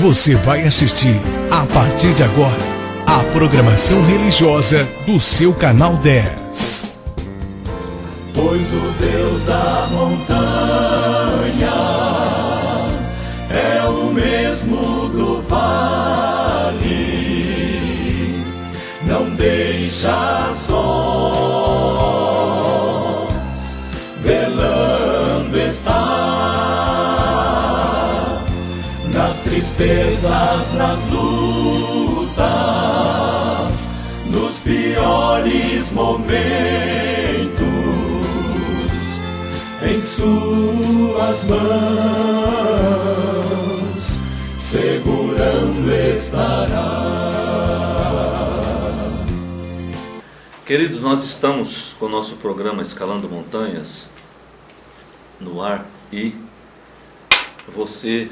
Você vai assistir, a partir de agora, a programação religiosa do seu canal 10. Pois o Deus da montanha é o mesmo do vale, não deixa só, velando está, nas tristezas, nas lutas, nos piores momentos, em suas mãos segurando estará. Queridos, nós estamos com o nosso programa Escalando Montanhas no ar e você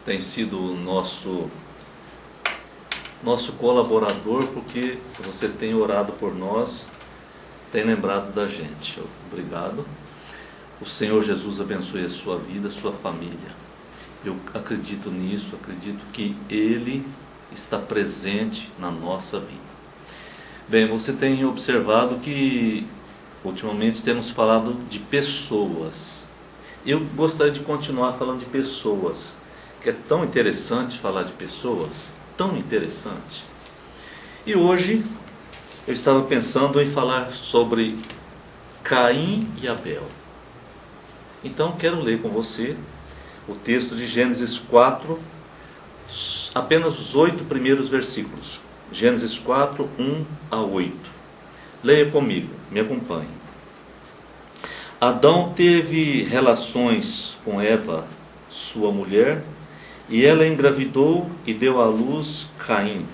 tem sido o nosso colaborador, porque você tem orado por nós, tem lembrado da gente. Obrigado. O Senhor Jesus abençoe a sua vida, a sua família. Eu acredito nisso, acredito que Ele está presente na nossa vida. Bem, você tem observado que ultimamente temos falado de pessoas. Eu gostaria de continuar falando de pessoas, que é tão interessante falar de pessoas, tão interessante. E hoje eu estava pensando em falar sobre Caim e Abel. Então quero ler com você o texto de Gênesis 4, apenas os 8 primeiros versículos. Gênesis 4, 1 a 8. Leia comigo, me acompanhe. Adão teve relações com Eva, sua mulher, e ela engravidou e deu à luz Caim.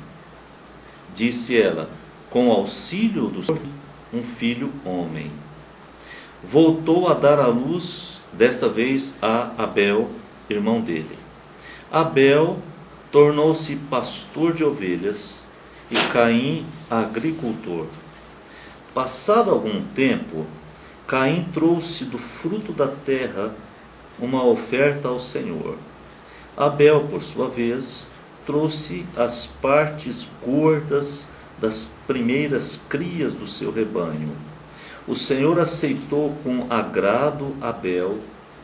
Disse ela: com auxílio do Senhor, um filho homem. Voltou a dar à luz, desta vez a Abel, irmão dele. Abel tornou-se pastor de ovelhas e Caim agricultor. Passado algum tempo, Caim trouxe do fruto da terra uma oferta ao Senhor. Abel, por sua vez, trouxe as partes gordas das primeiras crias do seu rebanho. O Senhor aceitou com agrado Abel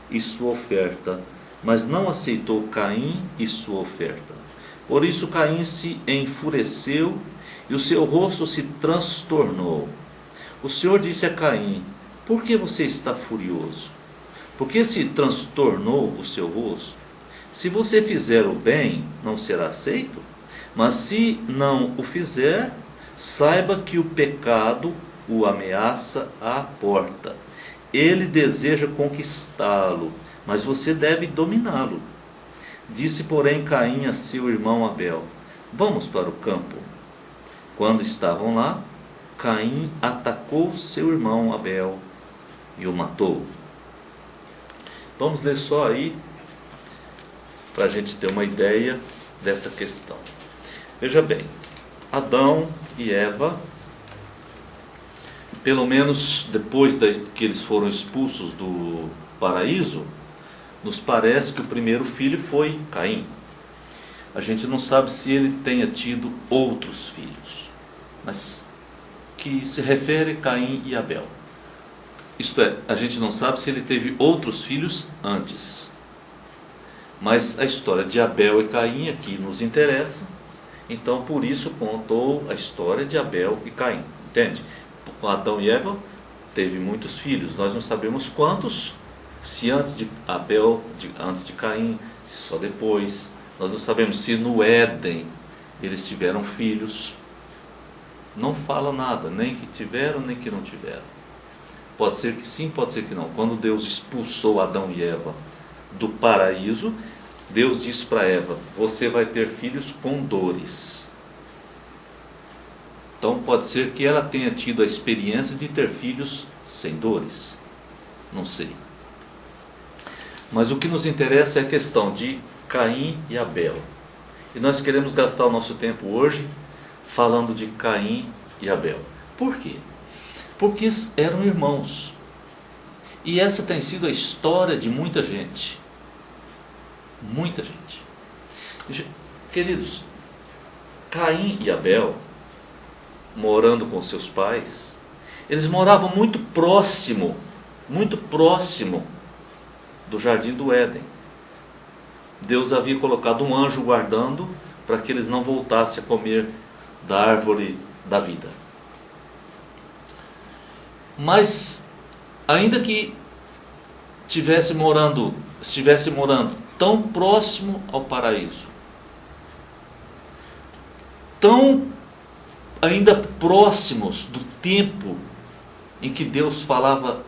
e sua oferta, mas não aceitou Caim e sua oferta. Por isso Caim se enfureceu e o seu rosto se transtornou. O Senhor disse a Caim: por que você está furioso? Por que se transtornou o seu rosto? Se você fizer o bem, não será aceito? Mas se não o fizer, saiba que o pecado o ameaça à porta. Ele deseja conquistá-lo, mas você deve dominá-lo. Disse, porém, Caim a seu irmão Abel: vamos para o campo. Quando estavam lá, Caim atacou seu irmão Abel e o matou. Vamos ler só aí, para a gente ter uma ideia dessa questão. Veja bem, Adão e Eva, pelo menos depois que eles foram expulsos do paraíso, nos parece que o primeiro filho foi Caim. A gente não sabe se ele tenha tido outros filhos, mas que se refere a Caim e Abel. Isto é, a gente não sabe se ele teve outros filhos antes. Mas a história de Abel e Caim aqui nos interessa, então por isso contou a história de Abel e Caim, entende? Adão e Eva teve muitos filhos, nós não sabemos quantos, se antes de Abel, antes de Caim, se só depois. Nós não sabemos se no Éden eles tiveram filhos. Não fala nada, nem que tiveram, nem que não tiveram. Pode ser que sim, pode ser que não. Quando Deus expulsou Adão e Eva do paraíso, Deus disse para Eva: você vai ter filhos com dores. Então pode ser que ela tenha tido a experiência de ter filhos sem dores. Não sei. Mas o que nos interessa é a questão de Caim e Abel. E nós queremos gastar o nosso tempo hoje falando de Caim e Abel. Por quê? Porque eram irmãos. E essa tem sido a história de muita gente. Muita gente. Queridos, Caim e Abel, morando com seus pais, eles moravam muito próximo do jardim do Éden. Deus havia colocado um anjo guardando para que eles não voltassem a comer da árvore da vida. Mas, ainda que estivesse morando tão próximo ao paraíso, tão ainda próximos do tempo em que Deus falava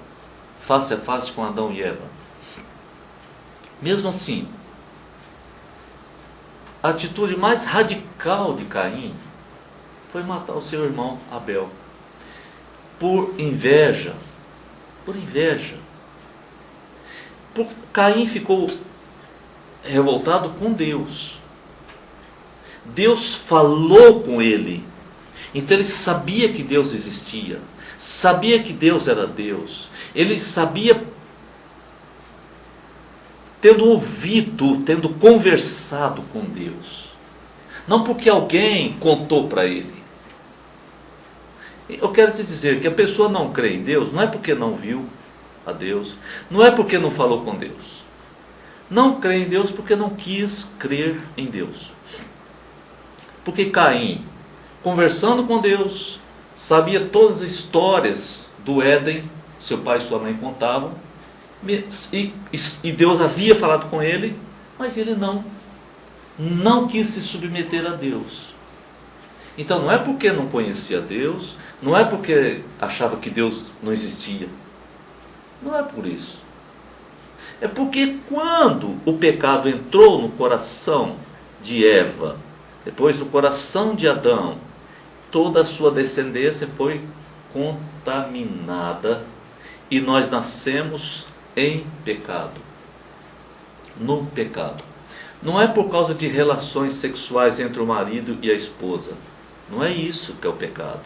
face a face com Adão e Eva, mesmo assim, a atitude mais radical de Caim foi matar o seu irmão Abel. Por inveja. Caim ficou revoltado com Deus. Deus falou com ele. Então ele sabia que Deus existia. Sabia que Deus era Deus. Ele sabia, tendo ouvido, tendo conversado com Deus. Não porque alguém contou para ele. Eu quero te dizer que a pessoa não crê em Deus, não é porque não viu a Deus, não é porque não falou com Deus. Não crê em Deus porque não quis crer em Deus. Porque Caim, conversando com Deus, sabia todas as histórias do Éden, seu pai e sua mãe contavam, e Deus havia falado com ele, mas ele não quis se submeter a Deus. Então não é porque não conhecia Deus, não é porque achava que Deus não existia. Não é por isso. É porque quando o pecado entrou no coração de Eva, depois no coração de Adão, toda a sua descendência foi contaminada e nós nascemos em pecado. No pecado. Não é por causa de relações sexuais entre o marido e a esposa. Não é isso que é o pecado.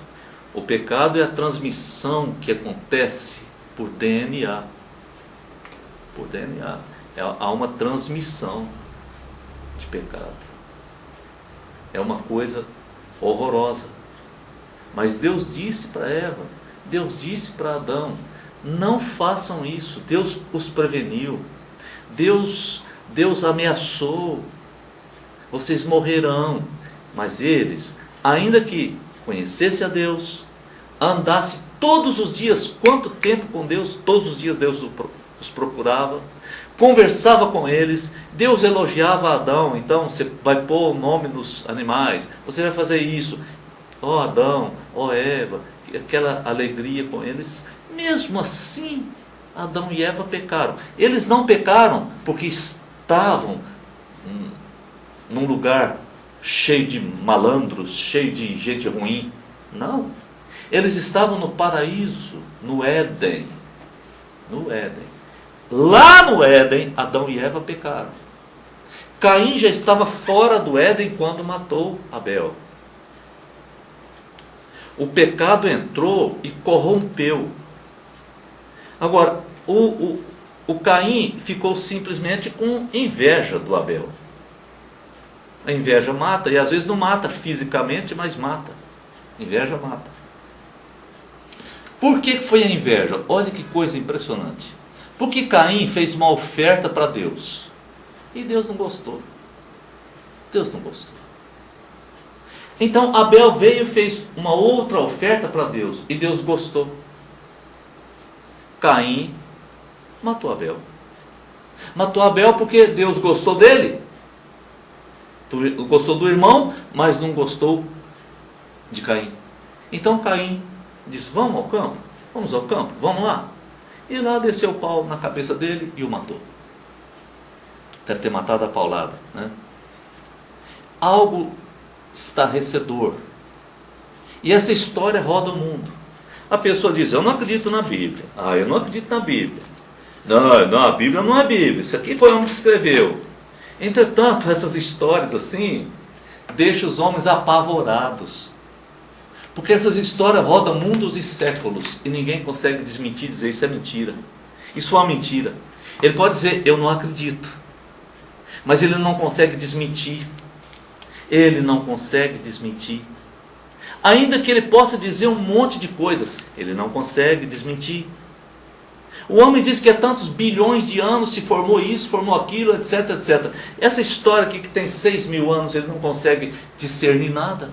O pecado é a transmissão que acontece por DNA. Por DNA. Há uma transmissão de pecado. É uma coisa horrorosa. Mas Deus disse para Eva, Deus disse para Adão, não façam isso. Deus os preveniu. Deus ameaçou. Vocês morrerão. Mas eles, ainda que conhecesse a Deus, andasse todos os dias, quanto tempo com Deus? Todos os dias Deus os procurava, conversava com eles, Deus elogiava Adão, então você vai pôr o nome nos animais, você vai fazer isso, ó Adão, ó Eva, aquela alegria com eles. Mesmo assim, Adão e Eva pecaram. Eles não pecaram porque estavam num lugar cheio de malandros, cheio de gente ruim. Não. Eles estavam no paraíso, no Éden. No Éden. Lá no Éden, Adão e Eva pecaram. Caim já estava fora do Éden quando matou Abel. O pecado entrou e corrompeu. Agora, o Caim ficou simplesmente com inveja do Abel. A inveja mata, e às vezes não mata fisicamente, mas mata. Inveja mata. Por que foi a inveja? Olha que coisa impressionante. Porque Caim fez uma oferta para Deus. E Deus não gostou. Deus não gostou. Então Abel veio e fez uma outra oferta para Deus. E Deus gostou. Caim matou Abel. Matou Abel porque Deus gostou dele. Gostou do irmão, mas não gostou de Caim. Então Caim disse, vamos ao campo? Vamos ao campo? Vamos lá? E lá desceu o pau na cabeça dele e o matou. Deve ter matado a paulada, né? Algo estarrecedor. E essa história roda o mundo. A pessoa diz, eu não acredito na Bíblia. Eu não acredito na Bíblia. Não, a Bíblia não é Bíblia. Isso aqui foi o homem que escreveu. Entretanto, essas histórias assim, deixam os homens apavorados. Porque essas histórias rodam mundos e séculos e ninguém consegue desmentir, dizer isso é mentira. Isso é uma mentira. Ele pode dizer, eu não acredito. Mas ele não consegue desmentir. Ele não consegue desmentir. Ainda que ele possa dizer um monte de coisas, ele não consegue desmentir. O homem diz que há tantos bilhões de anos se formou isso, formou aquilo, etc, etc. Essa história aqui que tem 6.000 anos, ele não consegue discernir nada.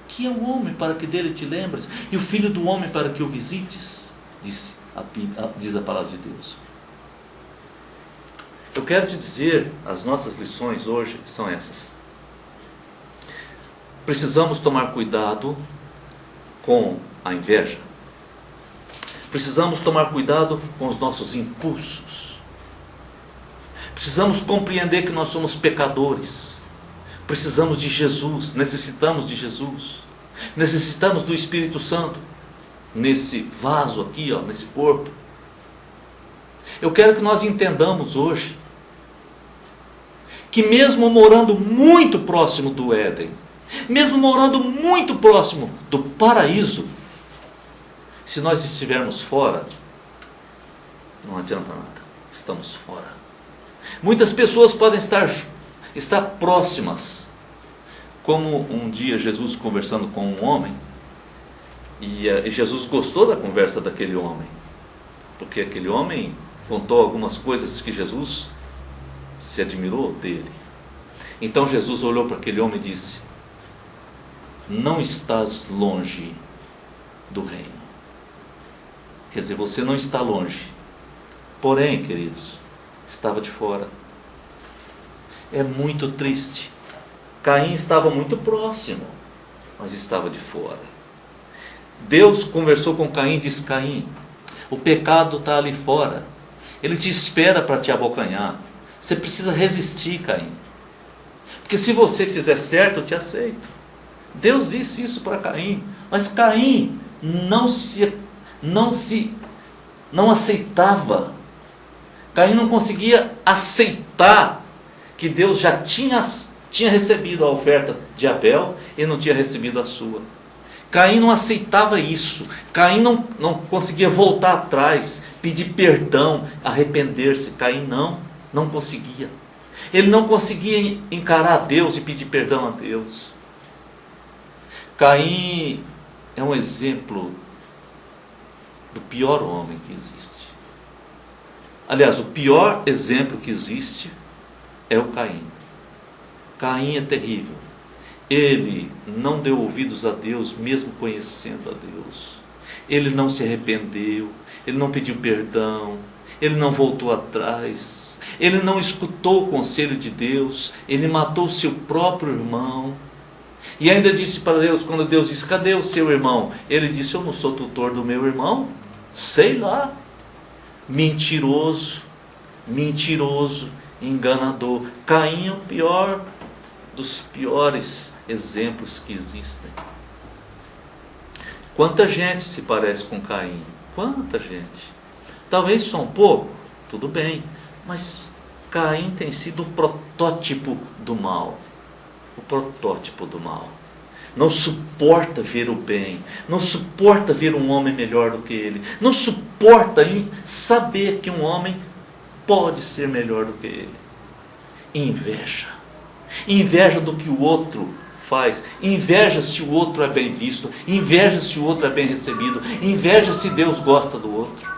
Que é o homem para que dele te lembres, e o filho do homem para que o visites, diz a palavra de Deus. Eu quero te dizer, as nossas lições hoje são essas. Precisamos tomar cuidado com a inveja. Precisamos tomar cuidado com os nossos impulsos. Precisamos compreender que nós somos pecadores. Precisamos de Jesus, necessitamos de Jesus. Necessitamos do Espírito Santo nesse vaso aqui, ó, nesse corpo. Eu quero que nós entendamos hoje que mesmo morando muito próximo do Éden, mesmo morando muito próximo do paraíso, se nós estivermos fora, não adianta nada, estamos fora. Muitas pessoas podem estar próximas, como um dia Jesus conversando com um homem, e Jesus gostou da conversa daquele homem, porque aquele homem contou algumas coisas que Jesus se admirou dele. Então Jesus olhou para aquele homem e disse: não estás longe do reino. Quer dizer, você não está longe. Porém, queridos, estava de fora. É muito triste. Caim estava muito próximo, mas estava de fora. Deus conversou com Caim e disse: Caim, o pecado está ali fora. Ele te espera para te abocanhar. Você precisa resistir, Caim. Porque se você fizer certo, eu te aceito. Deus disse isso para Caim. Mas Caim não aceitava. Caim não conseguia aceitar que Deus já tinha recebido a oferta de Abel e não tinha recebido a sua. Caim não aceitava isso. Caim não conseguia voltar atrás, pedir perdão, arrepender-se. Caim não conseguia. Ele não conseguia encarar Deus e pedir perdão a Deus. Caim é um exemplo do pior homem que existe. Aliás, o pior exemplo que existe é o Caim. Caim é terrível. Ele não deu ouvidos a Deus, mesmo conhecendo a Deus. Ele não se arrependeu, ele não pediu perdão, ele não voltou atrás, ele não escutou o conselho de Deus, ele matou seu próprio irmão. E ainda disse para Deus, quando Deus disse: cadê o seu irmão? Ele disse: eu não sou tutor do meu irmão? Sei lá. Mentiroso, enganador. Caim é o pior dos piores exemplos que existem. Quanta gente se parece com Caim? Quanta gente? Talvez só um pouco, tudo bem, mas Caim tem sido o protótipo do mal. O protótipo do mal. Não suporta ver o bem, não suporta ver um homem melhor do que ele, não suporta saber que um homem pode ser melhor do que ele. Inveja. Inveja do que o outro faz, inveja se o outro é bem visto, inveja se o outro é bem recebido, inveja se Deus gosta do outro.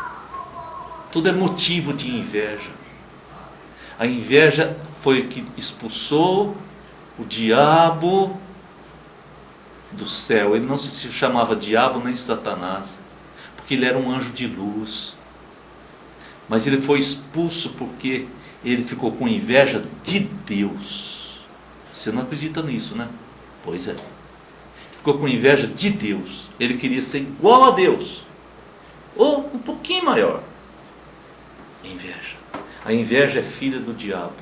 Tudo é motivo de inveja. A inveja foi o que expulsou o diabo do céu. Ele não se chamava diabo nem Satanás, porque ele era um anjo de luz. Mas ele foi expulso porque ele ficou com inveja de Deus. Você não acredita nisso, né? Pois é. Ficou com inveja de Deus. Ele queria ser igual a Deus, ou um pouquinho maior. Inveja. A inveja é filha do diabo.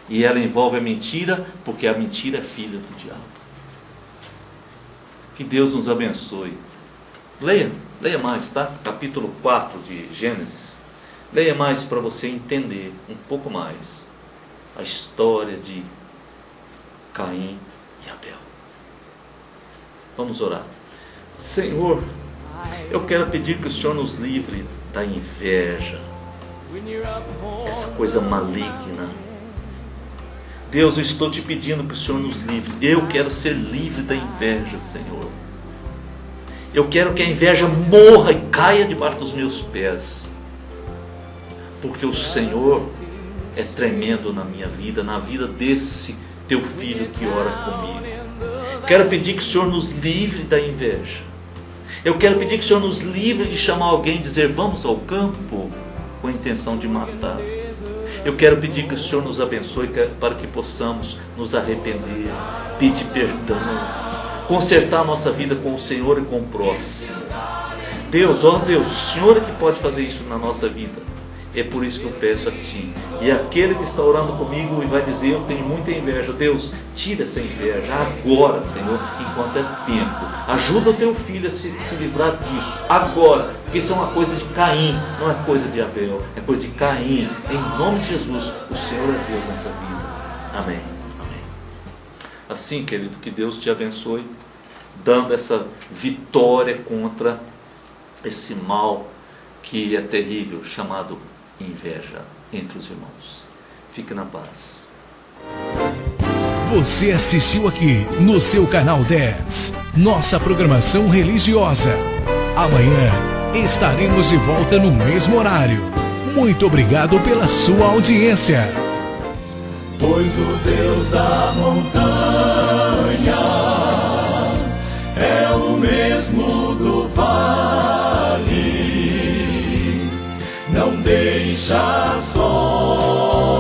E ela envolve a mentira, porque a mentira é filha do diabo. Que Deus nos abençoe. Leia mais, tá? Capítulo 4 de Gênesis. Leia mais para você entender um pouco mais a história de Caim e Abel. Vamos orar. Senhor, eu quero pedir que o Senhor nos livre da inveja, essa coisa maligna, Deus, eu estou te pedindo que o Senhor nos livre. Eu quero ser livre da inveja, Senhor. Eu quero que a inveja morra e caia debaixo dos meus pés. Porque o Senhor é tremendo na minha vida, na vida desse teu filho que ora comigo. Quero pedir que o Senhor nos livre da inveja. Eu quero pedir que o Senhor nos livre de chamar alguém e dizer: vamos ao campo, com a intenção de matar. Eu quero pedir que o Senhor nos abençoe para que possamos nos arrepender, pedir perdão, consertar a nossa vida com o Senhor e com o próximo. Deus, ó Deus, o Senhor é que pode fazer isso na nossa vida. É por isso que eu peço a Ti. E aquele que está orando comigo e vai dizer: eu tenho muita inveja, Deus, tira essa inveja agora, Senhor, enquanto é tempo. Ajuda o Teu filho a se livrar disso agora, porque isso é uma coisa de Caim, não é coisa de Abel, é coisa de Caim. Em nome de Jesus, o Senhor é Deus nessa vida. Amém. Amém. Assim, querido, que Deus te abençoe, dando essa vitória contra esse mal que é terrível, chamado inveja entre os irmãos. Fique na paz. Você assistiu aqui no seu canal 10, nossa programação religiosa. Amanhã estaremos de volta no mesmo horário. Muito obrigado pela sua audiência. Pois o Deus da montanha é o mesmo do vale, não deixa só,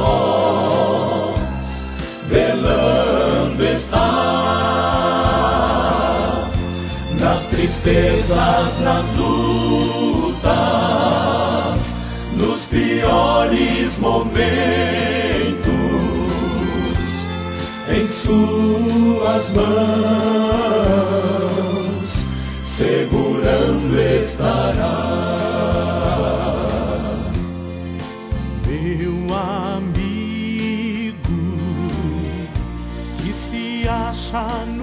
velando está, nas tristezas, nas lutas, nos piores momentos, em suas mãos segurando estará. Meu amigo que se acha no